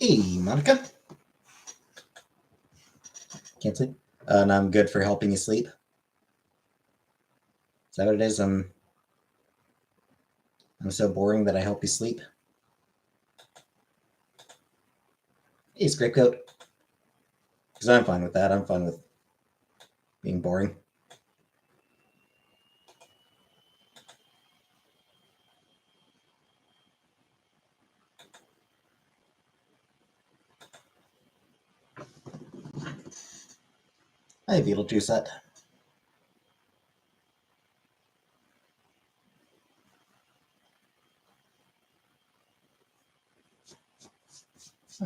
Hey, Monica. Can't sleep? And I'm good for helping you sleep. Is that what it is? I'm so boring that I help you sleep. Hey, Scriptcoat. Because I'm fine with that. I'm fine with being boring. Hi, Beetlejuice.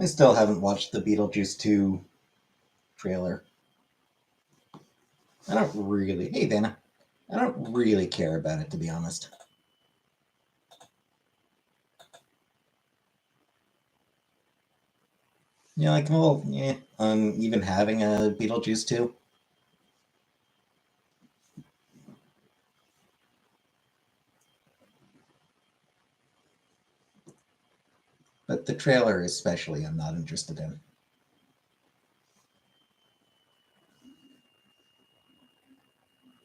I still haven't watched the Beetlejuice 2 trailer. I don't really. Hey, Vanna. I don't really care about it, to be honest. Yeah, like, well, yeah. Even having a Beetlejuice 2. But the trailer, especially, I'm not interested in.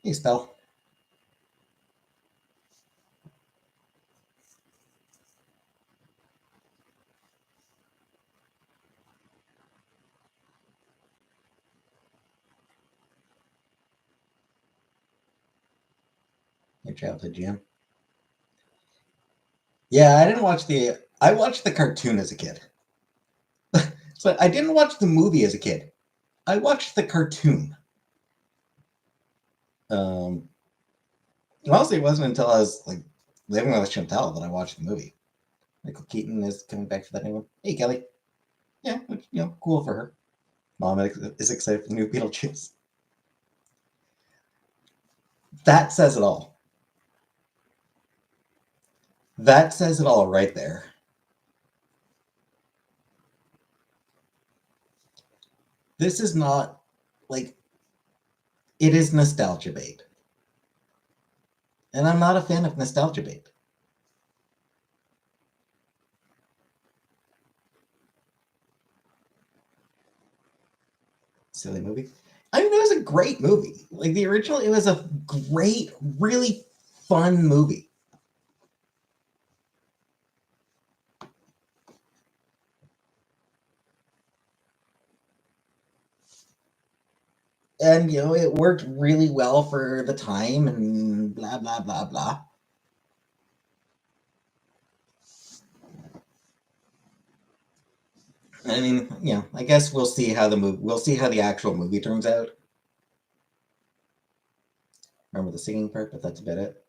Hey, Spell. Your childhood jam. Yeah, I didn't watch the. I watched the cartoon as a kid. But I didn't watch the movie as a kid. I watched the cartoon. Um, Honestly, it wasn't until I was like living with Chantel that I watched the movie. Michael Keaton is coming back for that new one. Hey, Kelly. Yeah, which, cool for her. Mom is excited for the new Beetlejuice. That says it all. That says it all right there. This is not like it is nostalgia bait, and I'm not a fan of nostalgia bait. Silly movie. I mean, it was a great movie. Like the original, it was a great, really fun movie. And it worked really well for the time and blah blah blah blah. I mean, I guess we'll see how the actual movie turns out. Remember the singing part, but that's about it.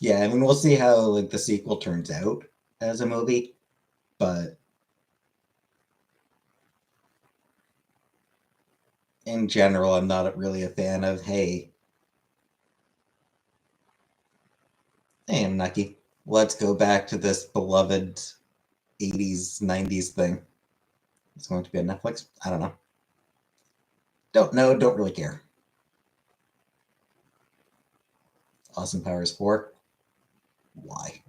Yeah, I mean, we'll see how like the sequel turns out as a movie, but in general, I'm not really a fan of. Hey, I'm Nucky. Let's go back to this beloved 80s, 90s thing. It's going to be on Netflix. I don't know. Don't know. Don't really care. Austin Powers 4. Why?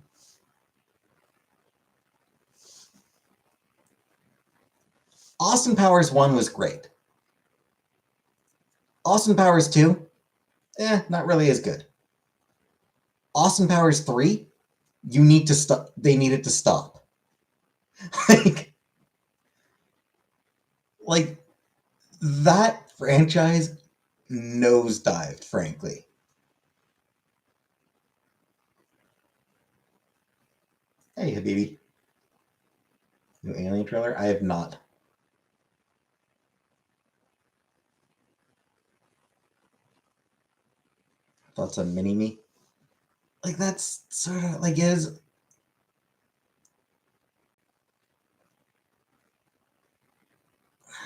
Austin Powers 1 was great. Austin Powers 2, not really as good. Austin Powers 3, you need to stop. They needed to stop. like, like that franchise nosedived, frankly. Hey, Habibi. New Alien trailer? I have not. Thoughts on Mini Me? Like, that's sort of like is.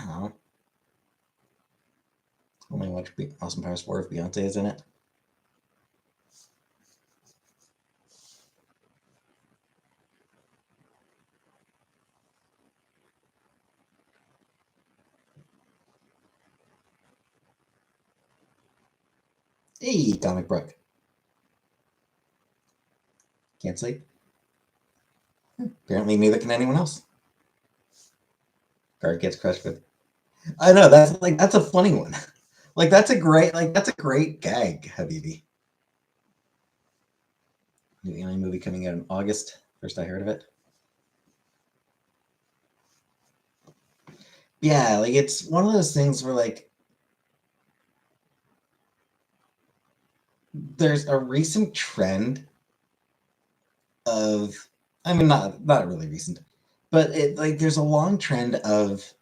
I don't know. Only watch Austin Powers 4 if Beyonce is in it. Hey, Comic Book. Can't sleep. Apparently, neither can anyone else. Guard gets crushed with. I know that's a funny one. That's a great gag, Habibi. The only movie coming out in August. First I heard of it. Yeah, like it's one of those things where like there's a recent trend of, I mean, not really recent, but it like there's a long trend of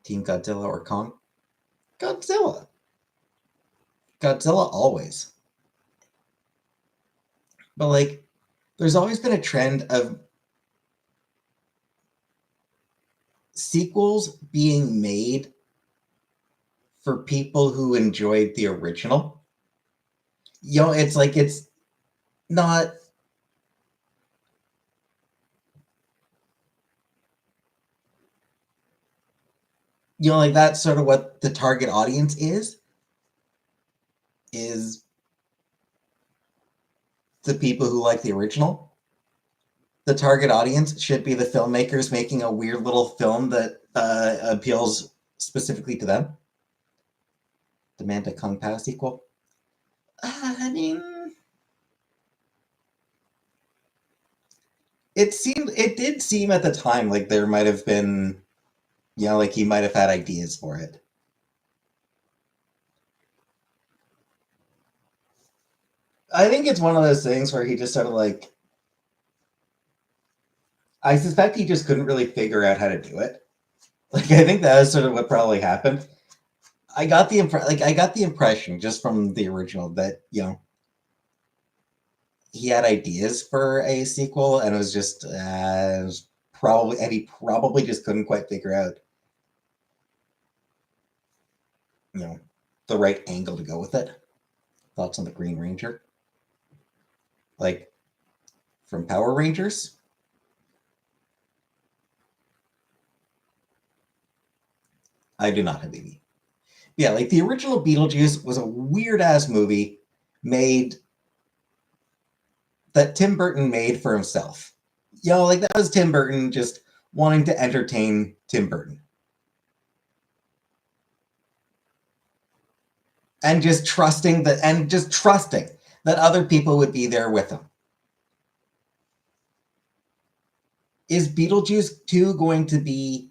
Team Godzilla or Kong. Godzilla. Godzilla always. But like there's always been a trend of sequels being made for people who enjoyed the original. It's like it's not, like that's sort of what the target audience is the people who like the original. The target audience should be the filmmakers making a weird little film that appeals specifically to them. Demand a Kung Pao sequel. I mean, it did seem at the time like there might have been, like he might have had ideas for it. I think it's one of those things where he just sort of like, I suspect he just couldn't really figure out how to do it. Like I think that was sort of what probably happened. I got the impression just from the original that he had ideas for a sequel and it was probably, and he probably just couldn't quite figure out you know the right angle to go with it. Thoughts on the Green Ranger, like from Power Rangers? I do not have any. Yeah, like the original Beetlejuice was a weird ass movie made that Tim Burton made for himself. Like that was Tim Burton just wanting to entertain Tim Burton. And just trusting that other people would be there with him. Is Beetlejuice 2 going to be,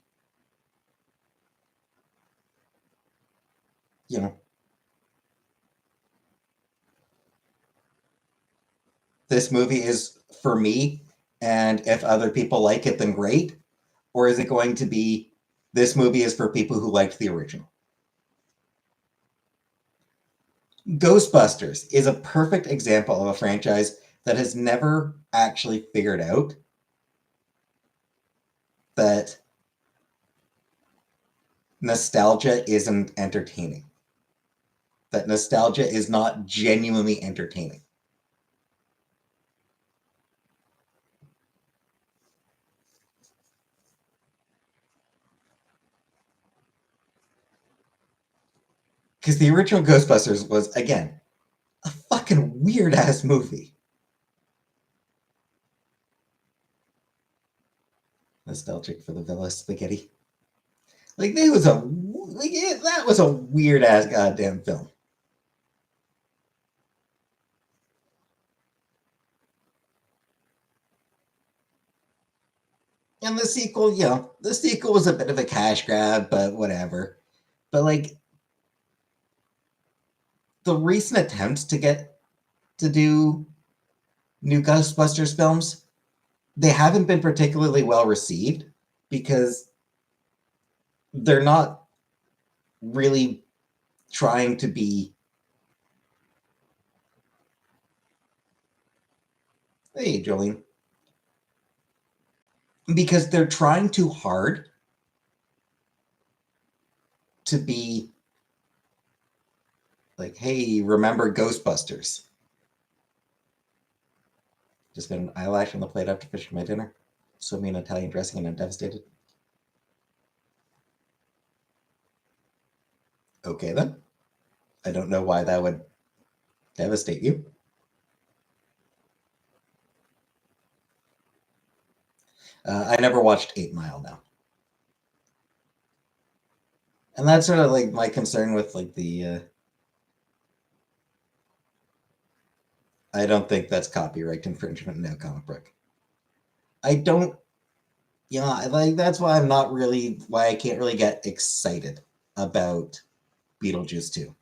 this movie is for me, and if other people like it, then great? Or is it going to be, this movie is for people who liked the original? Ghostbusters is a perfect example of a franchise that has never actually figured out that nostalgia isn't entertaining. That nostalgia is not genuinely entertaining. Because the original Ghostbusters was, again, a fucking weird ass movie. Nostalgic for the Villa Spaghetti. Like that was a weird ass goddamn film. And the sequel was a bit of a cash grab, but whatever. But like the recent attempts to get to do new Ghostbusters films, they haven't been particularly well received because they're not really trying to be, hey Jolene, because they're trying too hard to be like, hey, remember Ghostbusters? Just got an eyelash on the plate after finishing my dinner. Swimming in Italian dressing and I'm devastated. Okay then. I don't know why that would devastate you. I never watched 8 Mile now, and that's sort of like my concern with like the. I don't think that's copyright infringement in a comic book. I don't. Like that's why I'm not really why I can't really get excited about Beetlejuice 2.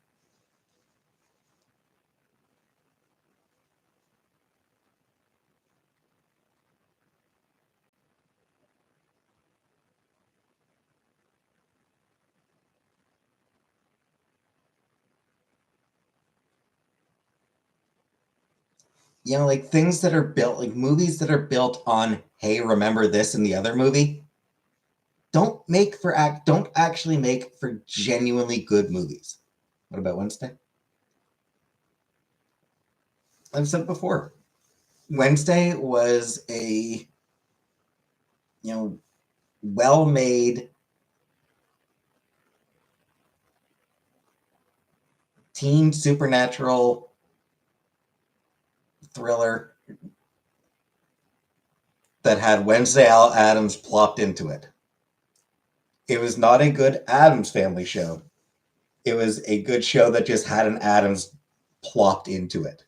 Like things that are built, like movies that are built on, hey, remember this in the other movie, don't actually make for genuinely good movies. What about Wednesday? I've said before, Wednesday was a well-made teen supernatural thriller that had Wednesday Addams plopped into it. It was not a good Addams Family show. It was a good show that just had an Addams plopped into it.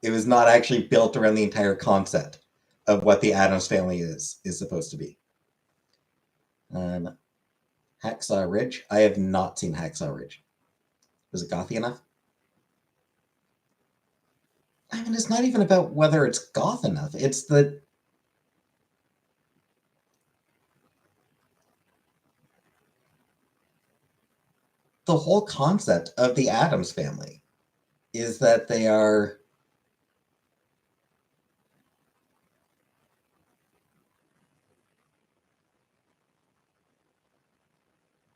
It was not actually built around the entire concept of what the Addams Family is supposed to be. Hacksaw Ridge. I have not seen Hacksaw Ridge. Was it gothy enough? I mean, it's not even about whether it's goth enough. It's the whole concept of the Addams Family is that they are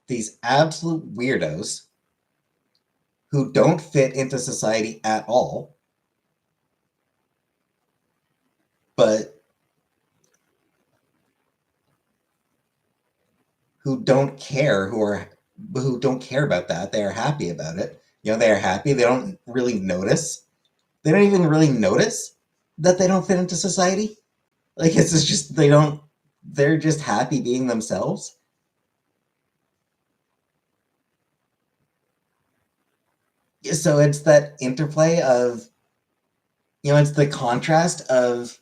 these absolute weirdos who don't fit into society at all, but who don't care, who don't care about that. They are happy about it. They are happy. They don't really notice. They don't even really notice that they don't fit into society. Like it's just they don't. They're just happy being themselves. So it's that interplay of, it's the contrast of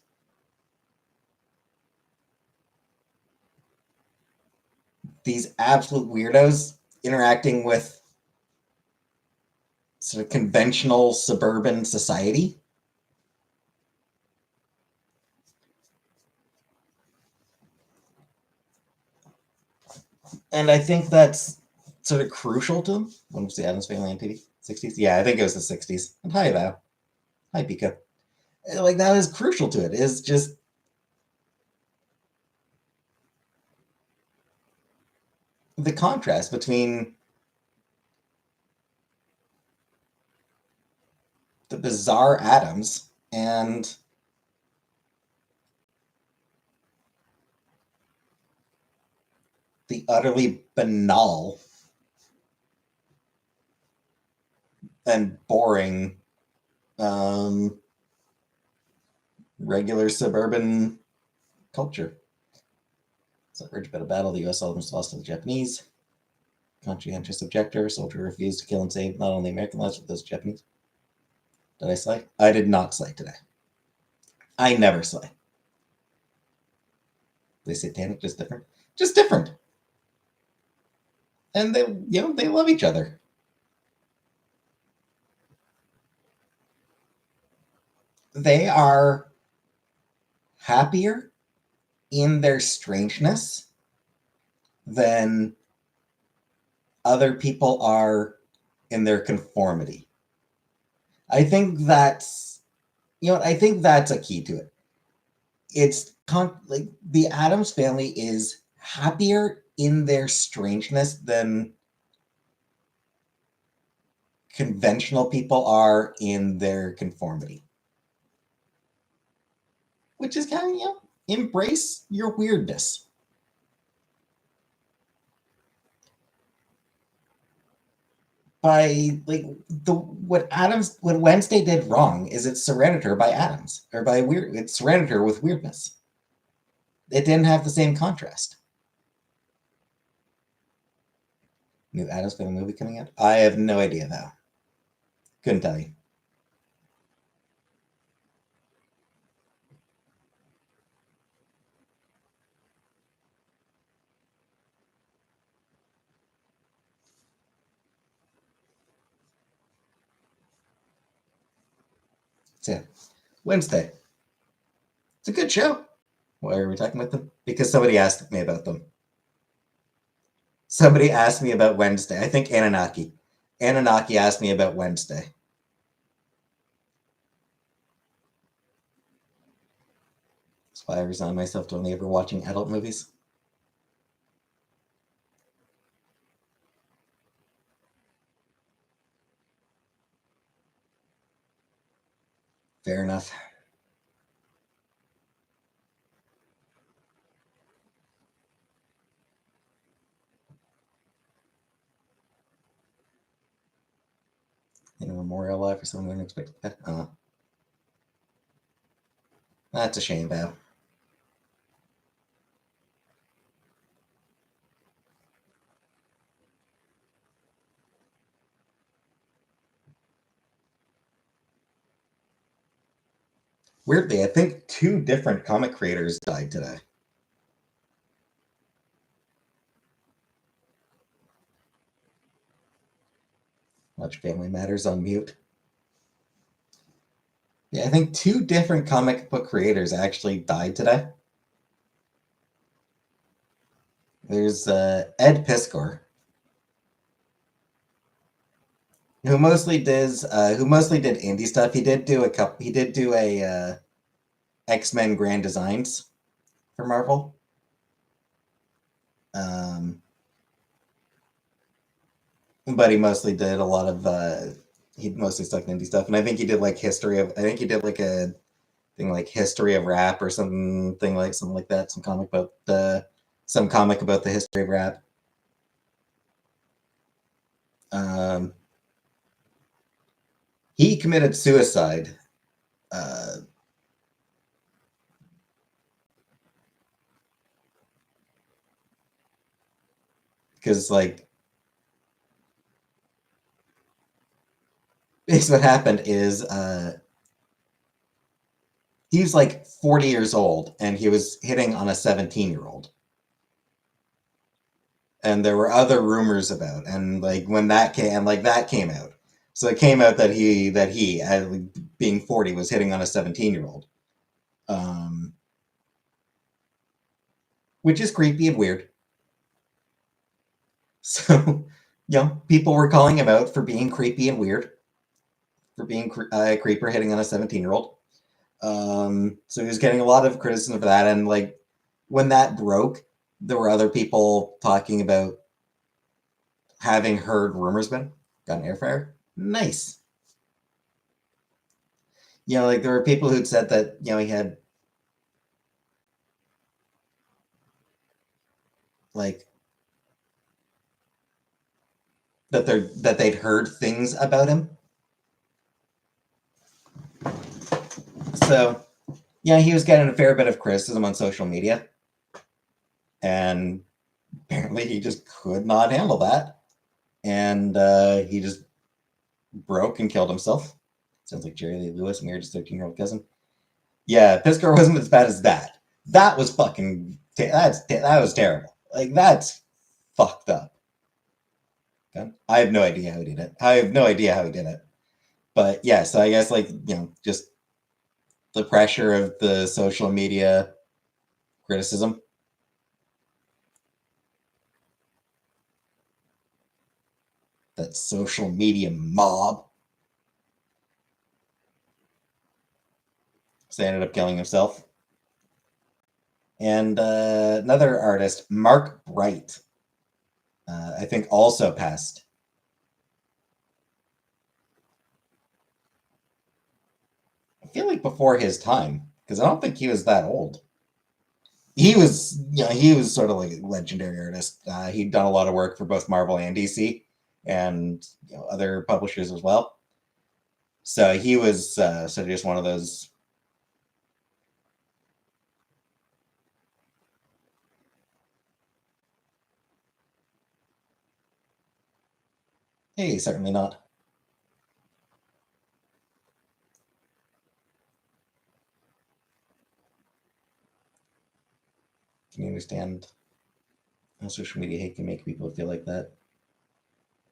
these absolute weirdos interacting with sort of conventional suburban society. And I think that's sort of crucial to them. When was the Addams Family on TV? 60s? Yeah, I think it was the 60s. And hi, Val. Hi, Pika. Like, that is crucial to it, is just the contrast between the bizarre Addams and the utterly banal and boring regular suburban culture. So, urged about a battle, the U.S. almost lost to the Japanese. Conscientious objector, soldier refused to kill and save not only American lives but those Japanese. Did I slay? I did not slay today. I never slay. They satanic, just different. Just different. And they love each other. They are happier in their strangeness than other people are in their conformity. I think that's a key to it. It's like the Addams Family is happier in their strangeness than conventional people are in their conformity. Which is kind of, embrace your weirdness. By like what Wednesday did wrong is it surrendered her by Addams, or by weird. It surrendered her with weirdness. It didn't have the same contrast. New Addams Family movie coming out? I have no idea though. Couldn't tell you. So yeah, Wednesday. It's a good show. Why are we talking about them? Because somebody asked me about them. Somebody asked me about Wednesday. I think Anunnaki. Anunnaki asked me about Wednesday. That's why I resign myself to only ever watching adult movies. Fair enough. In a memorial life for someone who didn't expect that. That's a shame, Val. Weirdly, I think two different comic creators died today. Watch Family Matters on mute. Yeah, I think two different comic book creators actually died today. There's Ed Piskor, who mostly did indie stuff. He did do a couple. He did do a X-Men Grand Designs for Marvel. But he mostly did a lot of he mostly stuck in indie stuff, and I think he did like history of. I think he did like a thing like history of rap or something like that. Some comic about the history of rap. He committed suicide. Because like basically what happened is he's like 40 years old and he was hitting on a 17-year-old. And there were other rumors about, and like when that came out. So it came out that he being 40 was hitting on a 17-year-old. Which is creepy and weird. So, people were calling him out for being creepy and weird, for being a creeper hitting on a 17-year-old. So he was getting a lot of criticism for that. And like when that broke, there were other people talking about having heard rumors about him. Got an air fryer? Nice. Like there were people who'd said that, he had like that they'd heard things about him. So he was getting a fair bit of criticism on social media. And apparently he just could not handle that. And he just broke and killed himself. Sounds like Jerry Lee Lewis married his 13-year-old cousin. Yeah, Piskor wasn't as bad as that. That was fucking. That was terrible. Like that's fucked up. Okay? I have no idea how he did it. But yeah, so I guess like just the pressure of the social media criticism. That social media mob. So he ended up killing himself. And another artist, Mark Bright, I think also passed. I feel like before his time, because I don't think he was that old. He was sort of like a legendary artist. He'd done a lot of work for both Marvel and DC, and other publishers as well. So he was sort of just one of those. Hey, certainly not. Can you understand how social media hate can make people feel like that?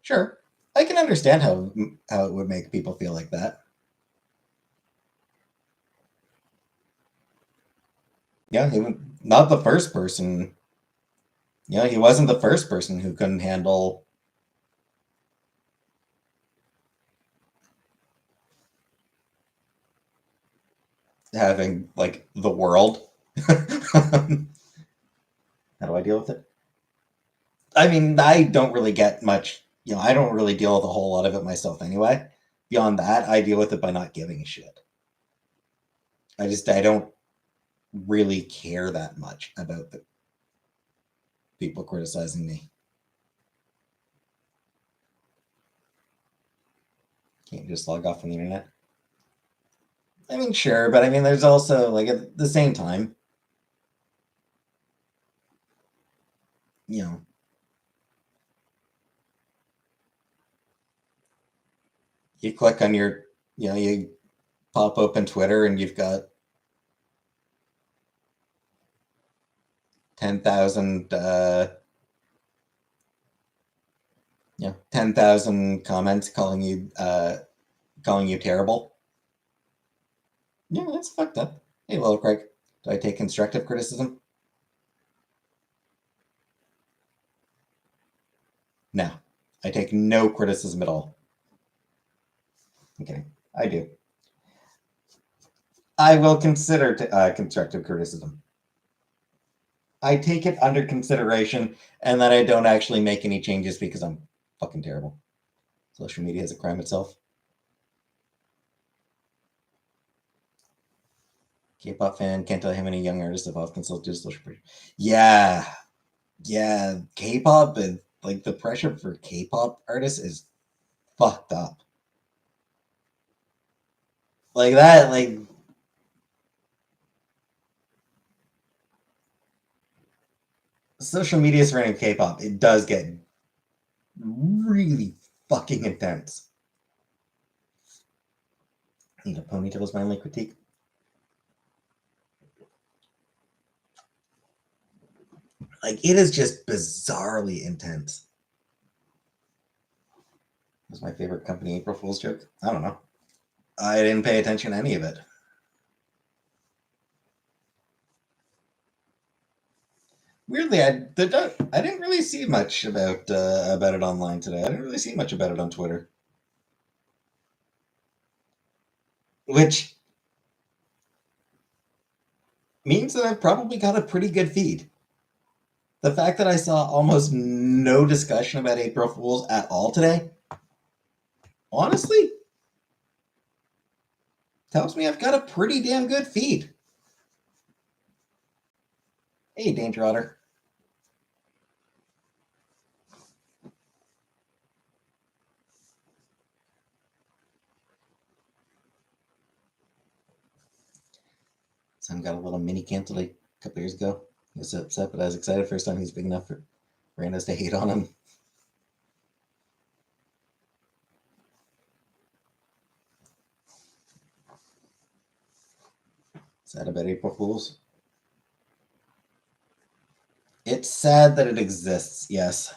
Sure, I can understand how it would make people feel like that. Yeah, not the first person. Yeah, he wasn't the first person who couldn't handle having like the world. How do I deal with it? I mean, I don't really get much. I don't really deal with a whole lot of it myself anyway. Beyond that, I deal with it by not giving a shit. I don't really care that much about the people criticizing me. Can't just log off from the internet. I mean, sure, but I mean, there's also like at the same time, you know, you click on you pop open Twitter and you've got 10,000, 10,000 comments calling you terrible. Yeah, that's fucked up. Hey, little Craig, do I take constructive criticism? No, I take no criticism at all. Okay, I do. I will consider constructive criticism. I take it under consideration, and then I don't actually make any changes because I'm fucking terrible. Social media is a crime itself. K-pop fan can't tell how many young artists have often consulted social pressure. Yeah, yeah. K-pop and like the pressure for K-pop artists is fucked up. Like that, like social media surrounding K-pop, it does get really fucking intense. Need a ponytail is my only critique. Like it is just bizarrely intense. Was my favorite company April Fool's joke? I don't know. I didn't pay attention to any of it. Weirdly, I didn't really see much about it online today. I didn't really see much about it on Twitter, which means that I've probably got a pretty good feed. The fact that I saw almost no discussion about April Fools at all today, honestly, tells me I've got a pretty damn good feed. Hey, Danger Otter. Son got a little mini canceled a couple years ago. He was upset, but I was excited. First time he's big enough for randos to hate on him. Sad about April Fools. It's sad that it exists, yes.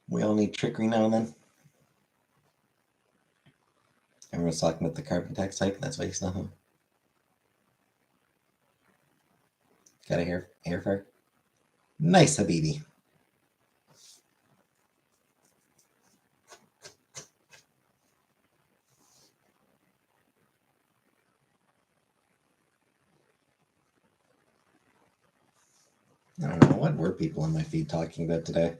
We all need trickery now and then. Everyone's talking about the carbon tax hike. That's why he's not home. Got a hair fire. Nice, Habibi. I don't know. What were people on my feed talking about today?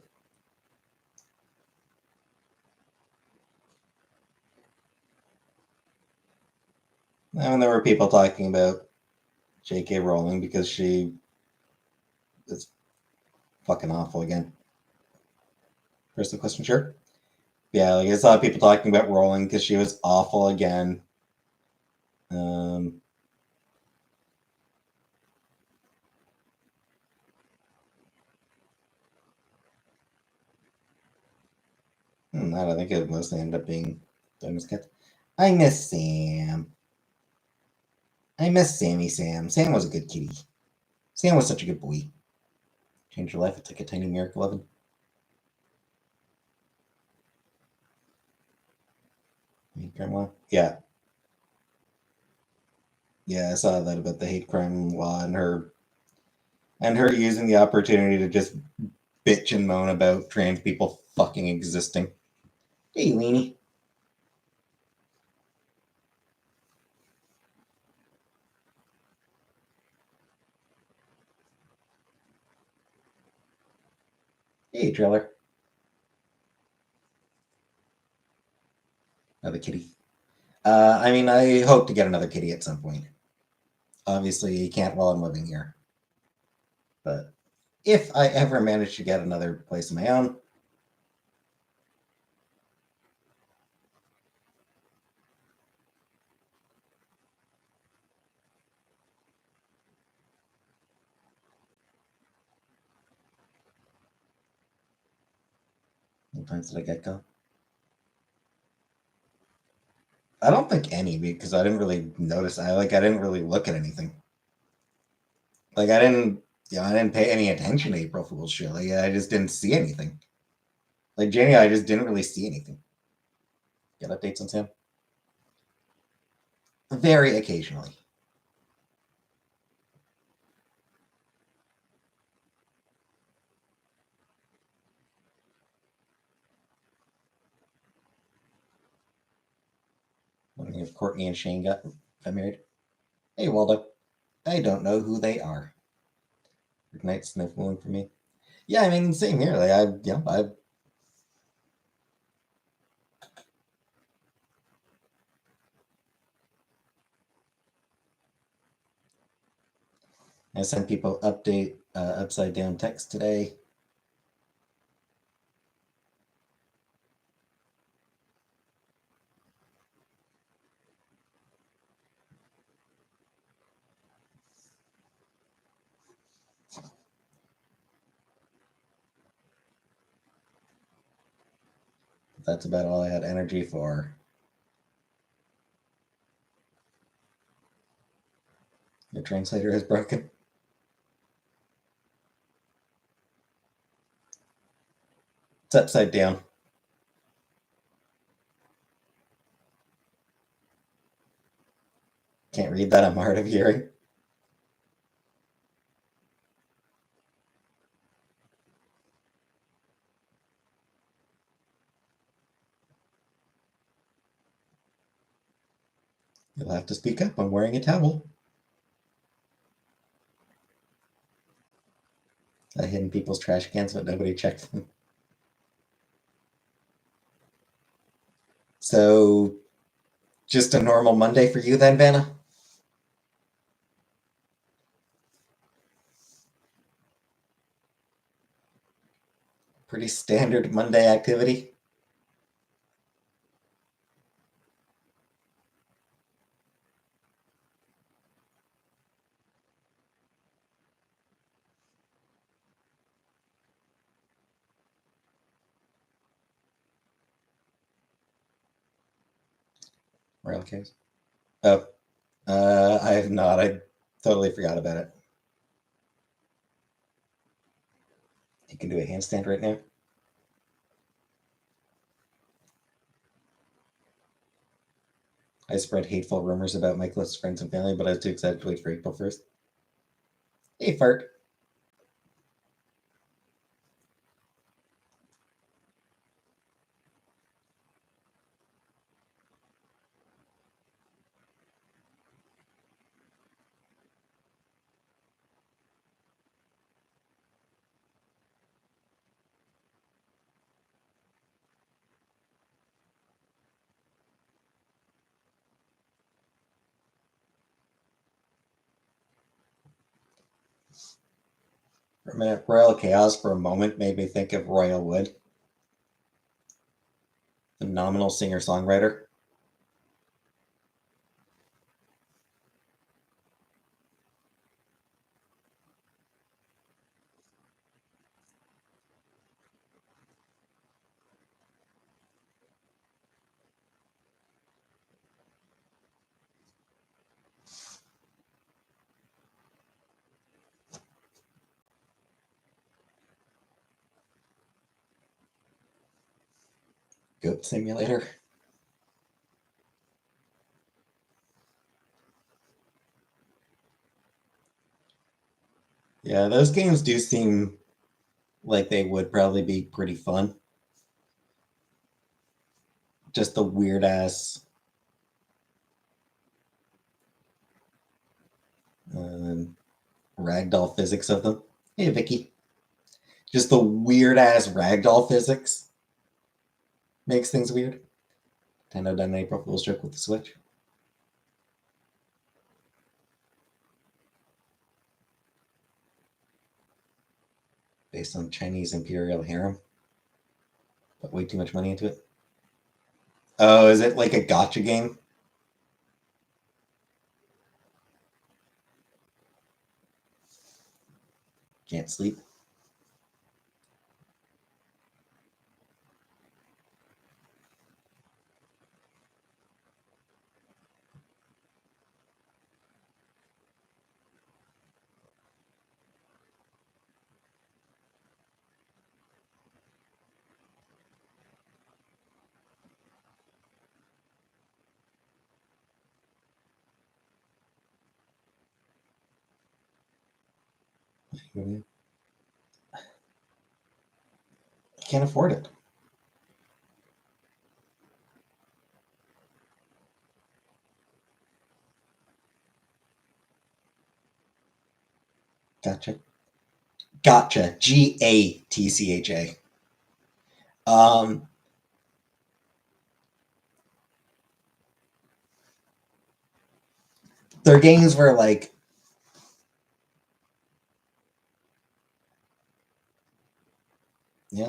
And there were people talking about J.K. Rowling because she is fucking awful again. Personal question, sure. Yeah, like I saw people talking about Rolling because she was awful again. I don't think it mostly ended up being Douglas Cat. I miss Sam. I miss Sammy Sam. Sam was a good kitty. Sam was such a good boy. Changed your life. It's like a tiny miracle oven. Grandma? Yeah. Yeah, I saw that about the hate crime law and her using the opportunity to just bitch and moan about trans people fucking existing. Hey, Leanie. Hey, Trailer. Another kitty. I mean, I hope to get another kitty at some point. Obviously, you can't while I'm living here. But if I ever manage to get another place of my own, what times did I get go? I don't think any because I didn't really notice. I didn't really look at anything. Like I didn't pay any attention to April Fool's shit. Like I just didn't see anything. Like January, I just didn't really see anything. Get updates on Sam? Very occasionally. Wondering if Courtney and Shane got married. Hey, Waldo. I don't know who they are. Good night, sniffling for me. Yeah, I mean, same here. Like I sent people update upside down text today. That's about all I had energy for. The translator is broken. It's upside down. Can't read that. I'm hard of hearing. You'll have to speak up. I'm wearing a towel. I hid in people's trash cans, but nobody checked them. So, just a normal Monday for you then, Vanna? Pretty standard Monday activity. Royal case. Oh, I have not. I totally forgot about it. You can do a handstand right now. I spread hateful rumors about my closest friends and family, but I was too excited to wait for April 1st. Hey, fart. For a minute, Royal Chaos for a moment made me think of Royal Wood. phenomenal singer-songwriter. Goat Simulator. Yeah, those games do seem like they would probably be pretty fun. Just the weird ass ragdoll physics of them. Hey, Vicky. Just the weird ass ragdoll physics makes things weird. Nintendo done an April Fool's joke with the Switch. Based on Chinese imperial harem. Put way too much money into it. Oh, is it like a gotcha game? Can't sleep. Can't afford it. Gotcha. Gotcha. Gatcha. Their games were like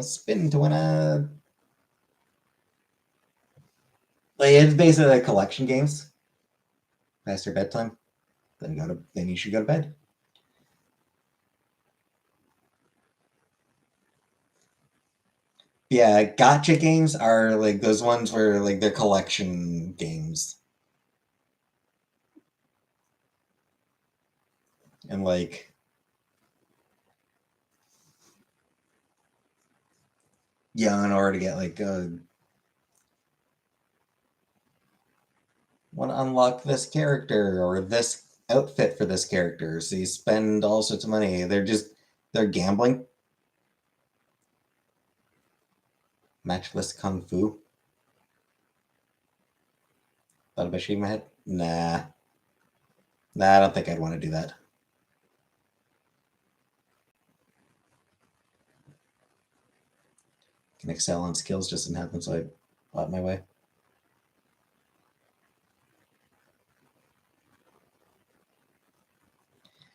spin to win a like it's basically like collection games. Past your bedtime, then you should go to bed. Yeah, gotcha games are like those ones where like they're collection games. And like in order to get like want to unlock this character or this outfit for this character, so you spend all sorts of money. They're gambling. Matchless Kung Fu. Thought about shaving my head? Nah. I don't think I'd want to do that. Can excel on skills just didn't happen, so I bought my way.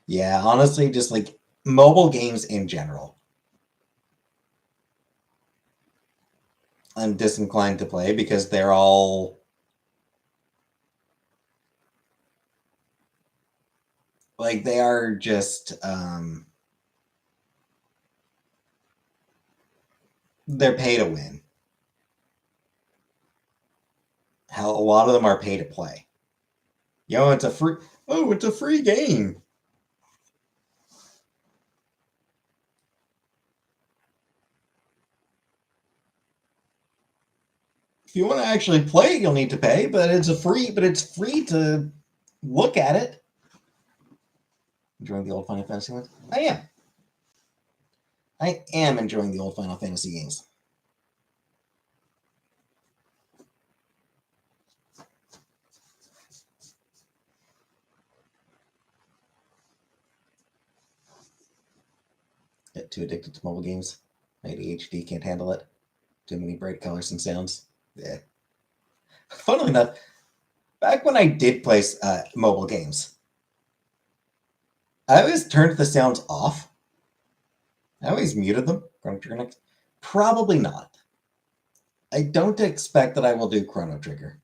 Yeah, honestly, just like mobile games in general. I'm disinclined to play because they're all like they are just they're pay to win. Hell, a lot of them are pay to play. It's a free game. If you want to actually play it, you'll need to pay, but it's free to look at it. Enjoying the old Final Fantasy ones? I am. I am enjoying the old Final Fantasy games. Get too addicted to mobile games. My ADHD can't handle it. Too many bright colors and sounds. Yeah. Funnily enough, back when I did play mobile games, I always turned the sounds off. I always muted them. Probably not. I don't expect that I will do Chrono Trigger.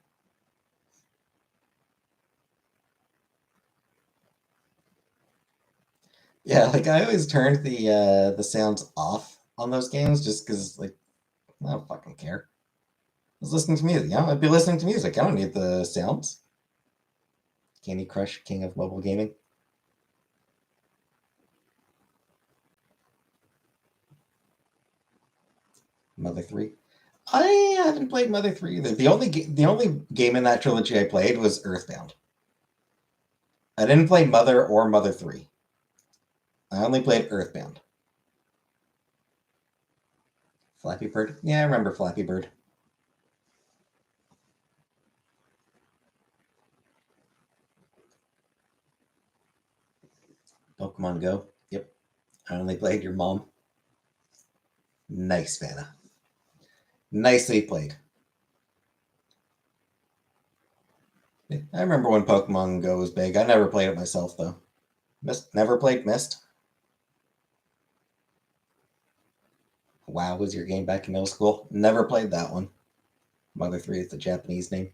Yeah, like I always turned the sounds off on those games just because like I don't fucking care. I was listening to music. I'd be listening to music. I don't need the sounds. Candy Crush, king of mobile gaming. Mother 3. I haven't played Mother 3 either. The only game in that trilogy I played was Earthbound. I didn't play Mother or Mother 3. I only played Earthbound. Flappy Bird? Yeah, I remember Flappy Bird. Pokemon Go? Yep. I only played your mom. Nice, Vanna. Nicely played. I remember when Pokemon Go was big. I never played it myself, though. Mist? Never played Mist? WoW was your game back in middle school? Never played that one. Mother 3 is the Japanese name.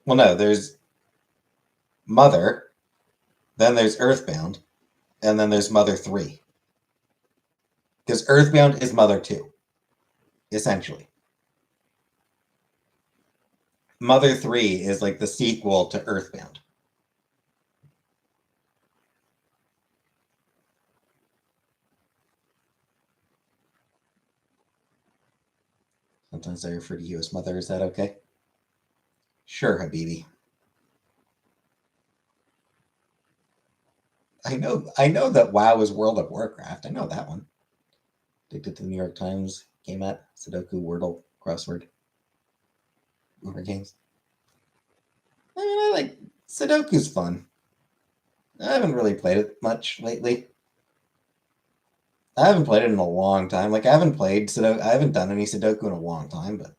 Well, no, there's Mother, then there's Earthbound, and then there's Mother 3. Because Earthbound is Mother 2, essentially. Mother 3 is like the sequel to Earthbound. Sometimes I refer to you as Mother. Is that okay? Sure, Habibi. I know that WoW is World of Warcraft. I know that one. Addicted to the New York Times, game at Sudoku, Wordle, crossword, Uber games. I mean, I like Sudoku's fun. I haven't really played it much lately. I haven't played it in a long time. Like I haven't played Sudoku. I haven't done any Sudoku in a long time. But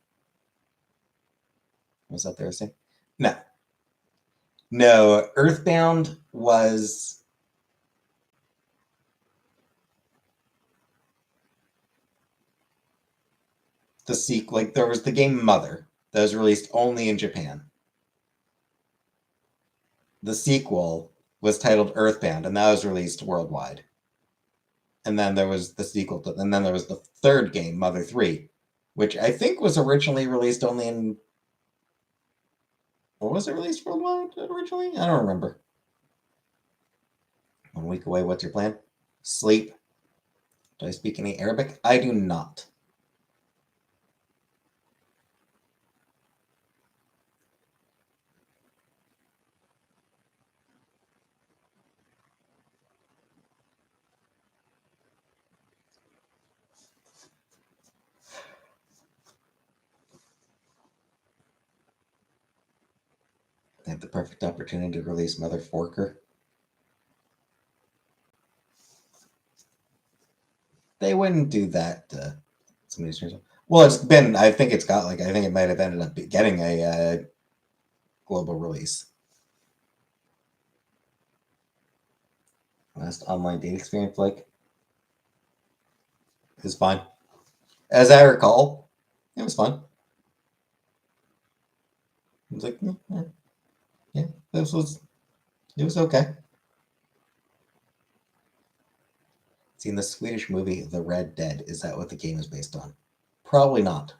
what's up there saying? No, no. Earthbound was the sequel. Like there was the game Mother that was released only in Japan. The sequel was titled Earthbound, and that was released worldwide. And then there was the sequel to, and then there was the third game, Mother 3, which I think was originally released only in. Or was it released worldwide originally? I don't remember. 1 week away. What's your plan? Sleep. Do I speak any Arabic? I do not. They have the perfect opportunity to release Mother Forker. They wouldn't do that to somebody's. Well, it's been. I think it's got like. I think it might have ended up getting a global release. Last online date experience, like, is fine. As I recall, it was fun. It was like, yeah, this was. It was okay. Seen the Swedish movie The Red Dead. Is that what the game is based on? Probably not.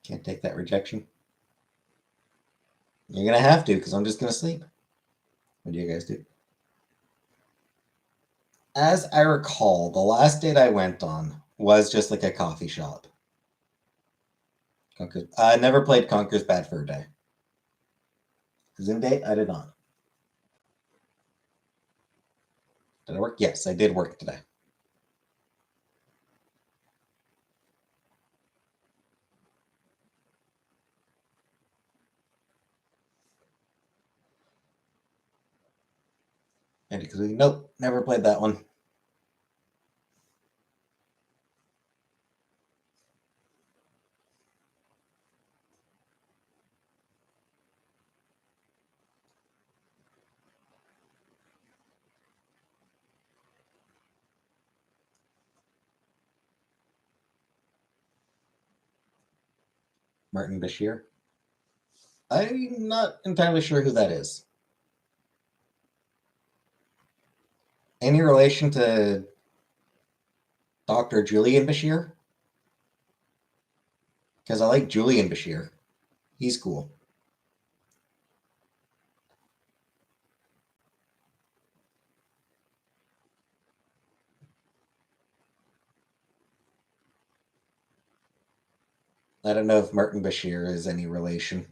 Can't take that rejection. You're gonna have to, because I'm just gonna sleep. What do you guys do? As I recall, the last date I went on was just like a coffee shop. I never played Conker's Bad Fur Day. Zoom date? I did not. Did I work? Yes, I did work today. And because nope, never played that one. Martin Bashir. I'm not entirely sure who that is. Any relation to Dr. Julian Bashir? Because I like Julian Bashir. He's cool. I don't know if Martin Bashir is any relation.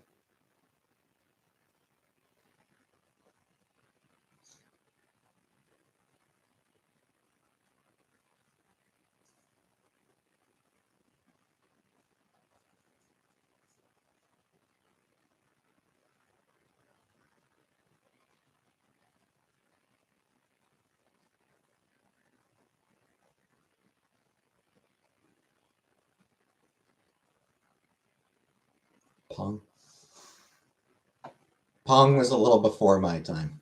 Pong. Pong was a little before my time.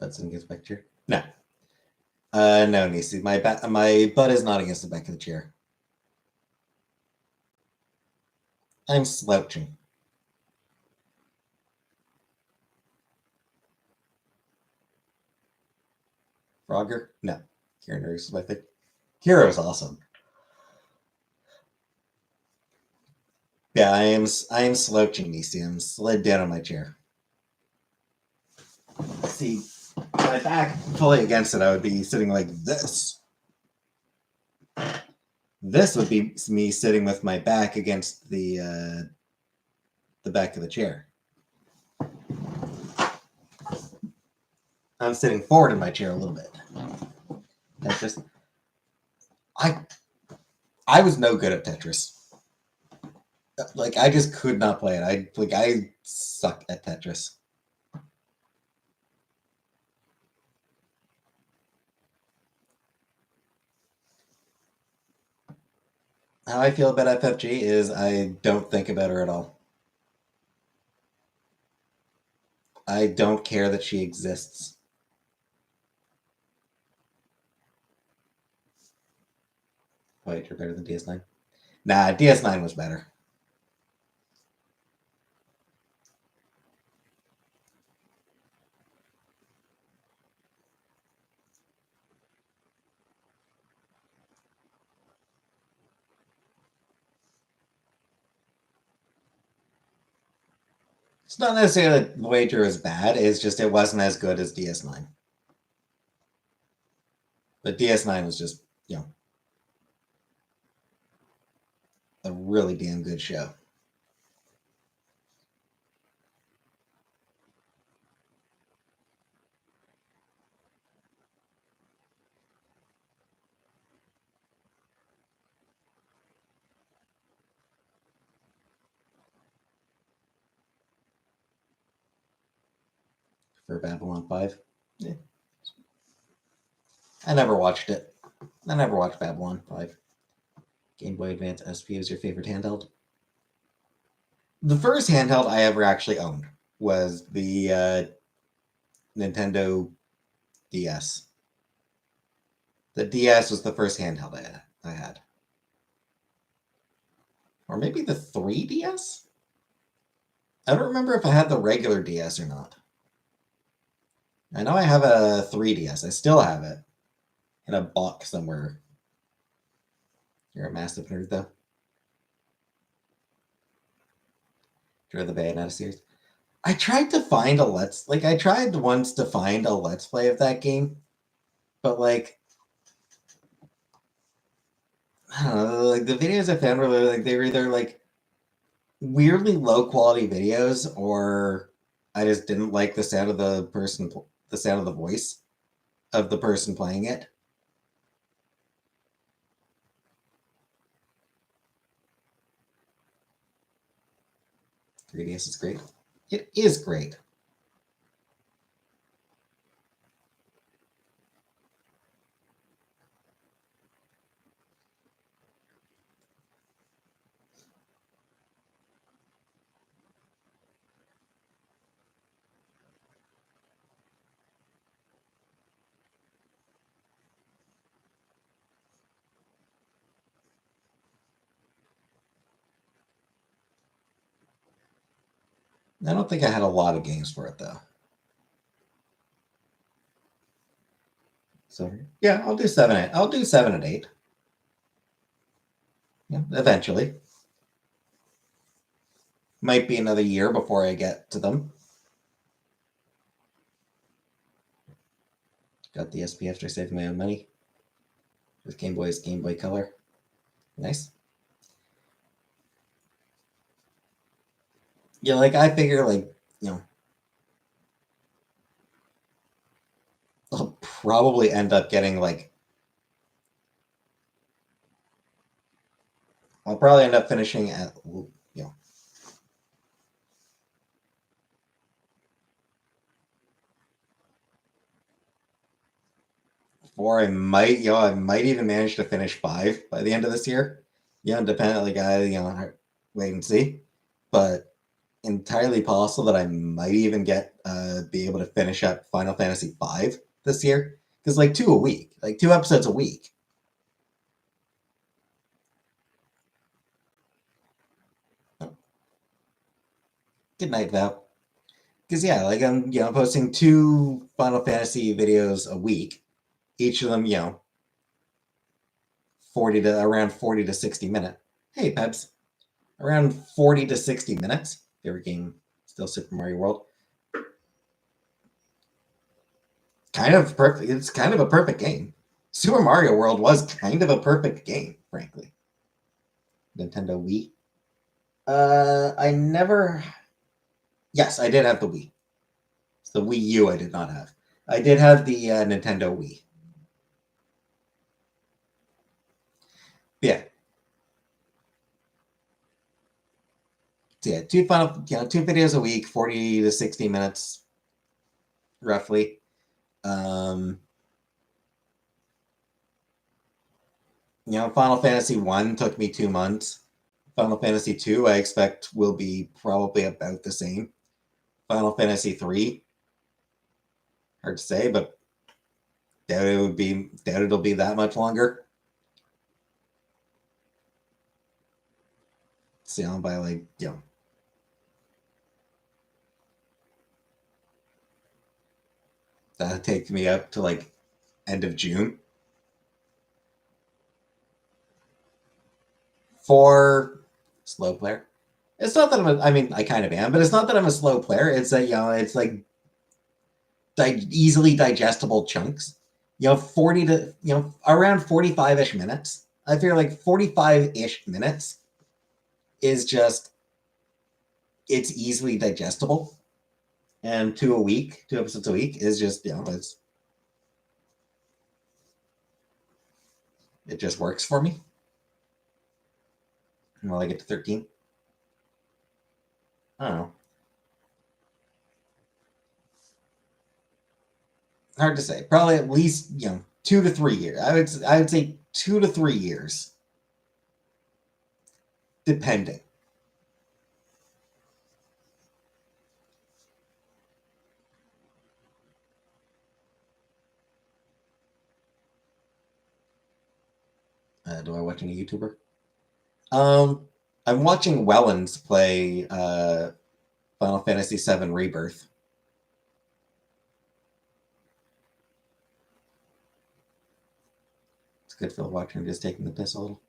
That's in his picture. No. No, Nisi. My butt is not against the back of the chair. I'm slouching. Frogger? No. Kira Nurse, I think. Kira was awesome. Yeah, I am slouching, Nisi. I'm slid down on my chair. See, my back fully against it, I would be sitting like this. This would be me sitting with my back against the back of the chair. I'm sitting forward in my chair a little bit. That's just I was no good at Tetris. Like I just could not play it. I suck at Tetris. How I feel about FFG is I don't think about her at all. I don't care that she exists. Wait, you're better than DS9? Nah, DS9 was better. It's not necessarily that Voyager is bad, it's just it wasn't as good as DS9. But DS9 was just, a really damn good show. For Babylon 5. Yeah. I never watched it. I never watched Babylon 5. Game Boy Advance SP was your favorite handheld? The first handheld I ever actually owned was the Nintendo DS. The DS was the first handheld I had. Or maybe the 3DS? I don't remember if I had the regular DS or not. I know I have a 3DS. I still have it in a box somewhere. You're a massive nerd, though. You're the Bayonetta series. I tried to find I tried once to find a Let's Play of that game, but like, I don't know, like the videos I found were like they were either like weirdly low quality videos, or I just didn't like the sound of the sound of the voice of the person playing it. "3DS is great." It is great. I don't think I had a lot of games for it though. So yeah, I'll do 7. I'll do 7 and 8. Yeah, eventually. Might be another year before I get to them. Got the SP after saving my own money. With Game Boy's Game Boy Color. Nice. Yeah, like I figure I'll probably end up getting I'll probably end up finishing at or I might even manage to finish 5 by the end of this year. Depending, wait and see. But entirely possible that I might even be able to finish up Final Fantasy 5 this year. Because 2 a week, 2 episodes a week. Good night, Val. Because I'm posting 2 Final Fantasy videos a week, each of them 40 to 60 minutes. Hey, Peps, around 40 to 60 minutes. Favorite game still Super Mario World. Kind of perfect. It's kind of a perfect game. Super Mario World was kind of a perfect game, frankly. Nintendo Wii. I never. Yes, I did have the Wii. It's the Wii U I did not have. I did have the Nintendo Wii. Yeah. So yeah, 2 videos a week, 40 to 60 minutes, roughly. Final Fantasy 1 took me 2 months. Final Fantasy 2, I expect, will be probably about the same. Final Fantasy 3, hard to say, but doubt it'll be that much longer. So by that takes me up to end of June. For slow player. It's not that I mean, I kind of am, but it's not that I'm a slow player. It's that, it's easily digestible chunks. 40 to, around 45-ish minutes. I feel 45-ish minutes is just, it's easily digestible. And 2 a week, 2 episodes a week is just, it just works for me. Until I get to 13. I don't know. Hard to say. Probably at least 2 to 3 years. I would say 2 to 3 years, depending. Do I watch any YouTuber? I'm watching Wellens play Final Fantasy VII Rebirth. It's good for watching him just taking the piss a little.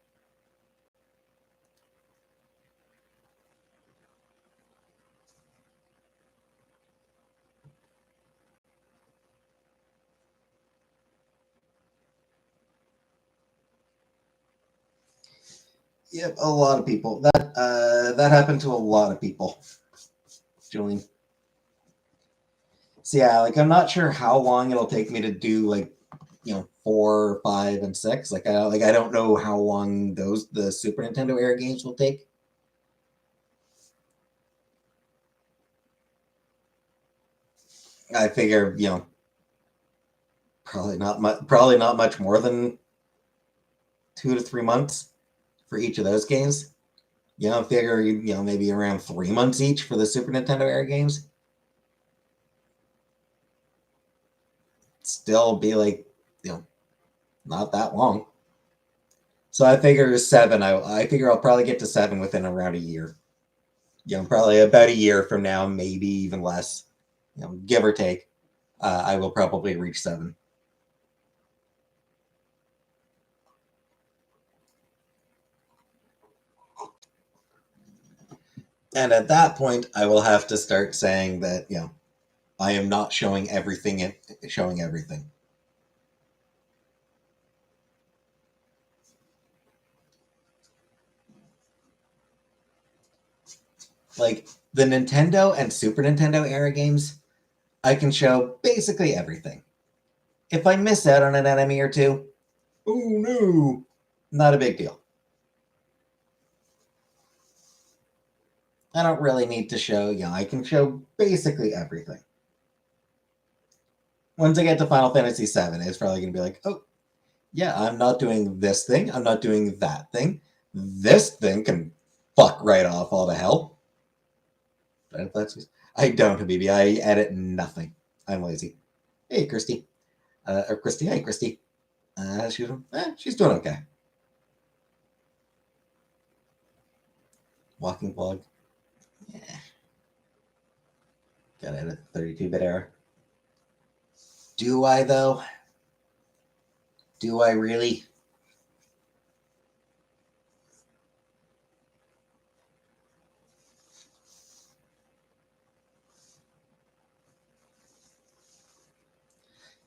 Yep, a lot of people. That happened to a lot of people. Julian. So yeah, I'm not sure how long it'll take me to do 4, 5, and 6. I don't know how long the Super Nintendo era games will take. I figure probably not much more than 2 to 3 months for each of those games. Figure maybe around 3 months each for the Super Nintendo era games. Still be not that long. So I figure 7. I figure I'll probably get to 7 within around a year. probably about a year from now, maybe even less, give or take, I will probably reach 7. And at that point, I will have to start saying that, I am not showing everything. Showing everything. Like the Nintendo and Super Nintendo era games, I can show basically everything. If I miss out on an enemy or two, oh no, not a big deal. I don't really need to show, I can show basically everything. Once I get to Final Fantasy VII, it's probably going to be like, oh, yeah, I'm not doing this thing. I'm not doing that thing. This thing can fuck right off all to hell. I don't, Habibi. I edit nothing. I'm lazy. Hey, Christy. Or Christy. Hey, Christy. She's doing okay. Walking blog. Yeah. Gotta edit 32-bit error. Do I, though? Do I really?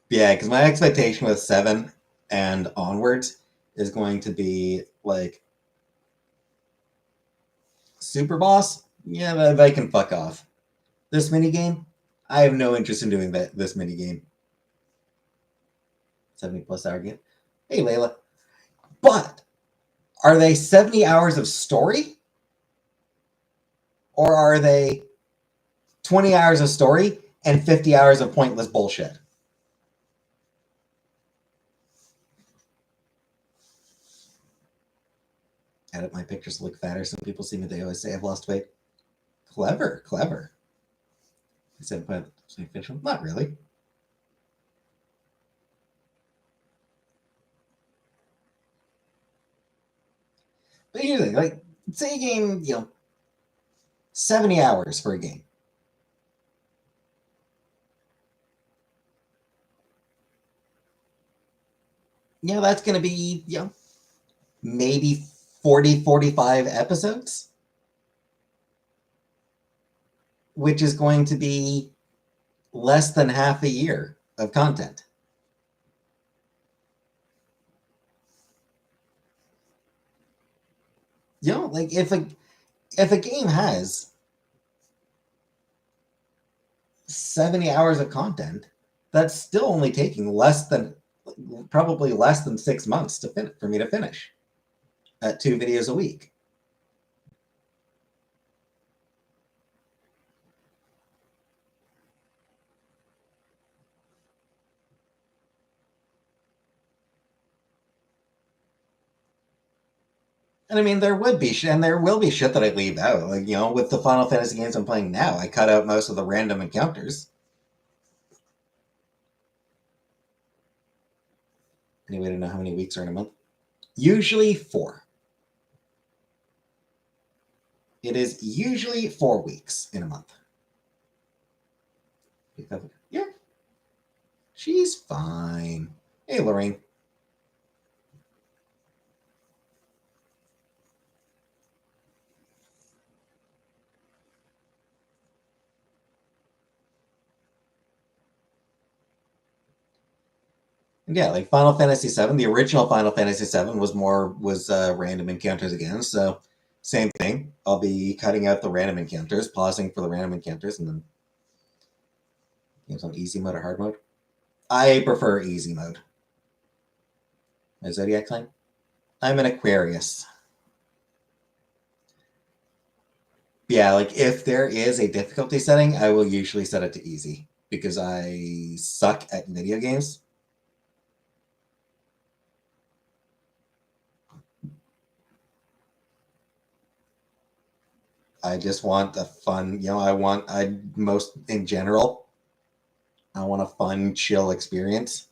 Yeah, because my expectation with 7 and onwards is going to be like Super Boss. Yeah, they can fuck off. This minigame, I have no interest in doing this minigame. 70+ hour game. Hey, Layla. But are they 70 hours of story? Or are they 20 hours of story and 50 hours of pointless bullshit? Edit my pictures to look fatter so people see me. They always say I've lost weight. Clever, clever. I said, but not really. But here's the thing, like, say a game, 70 hours for a game. That's going to be, maybe 40, 45 episodes, which is going to be less than half a year of content. Like if a game has 70 hours of content, that's still only taking probably less than 6 months for me to finish at 2 videos a week. And I mean, there will be shit that I leave out. Like, with the Final Fantasy games I'm playing now, I cut out most of the random encounters. Any way to know how many weeks are in a month? Usually 4. It is usually 4 weeks in a month. Yeah. She's fine. Hey, Lorraine. And yeah, like Final Fantasy VII, the original Final Fantasy VII was random encounters again. So same thing. I'll be cutting out the random encounters, pausing for the random encounters, and then games on easy mode or hard mode. I prefer easy mode. My zodiac sign? I'm an Aquarius. Yeah, like if there is a difficulty setting, I will usually set it to easy because I suck at video games. I just want a fun, in general, I want a fun, chill experience.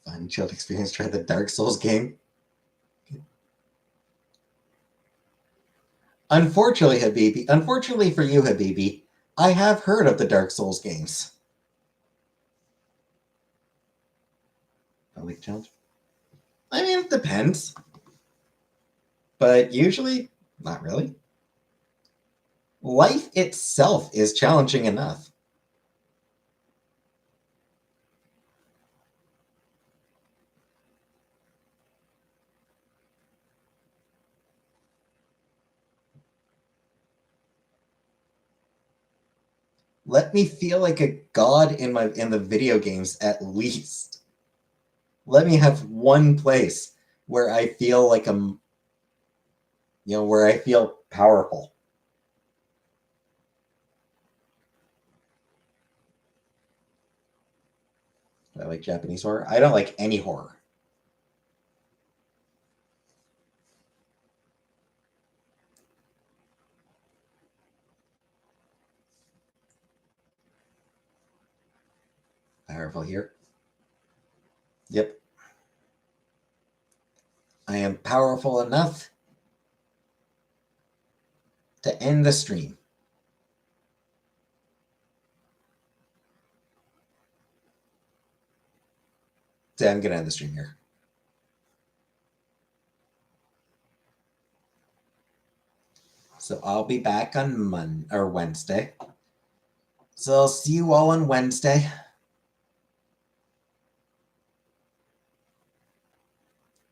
Fun chilled experience. Try the Dark Souls game. Unfortunately for you, Habibi, I have heard of the Dark Souls games. Public challenge? I mean, it depends. But usually, not really. Life itself is challenging enough. Let me feel like a god in the video games at least. Let me have one place where I feel like where I feel powerful. I like Japanese horror. I don't like any horror. Powerful here. Yep. I am powerful enough to end the stream. So I'm going to end the stream here. So I'll be back on Wednesday. So I'll see you all on Wednesday.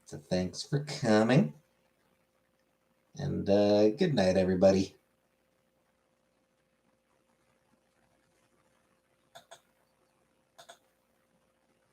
So thanks for coming. And good night, everybody.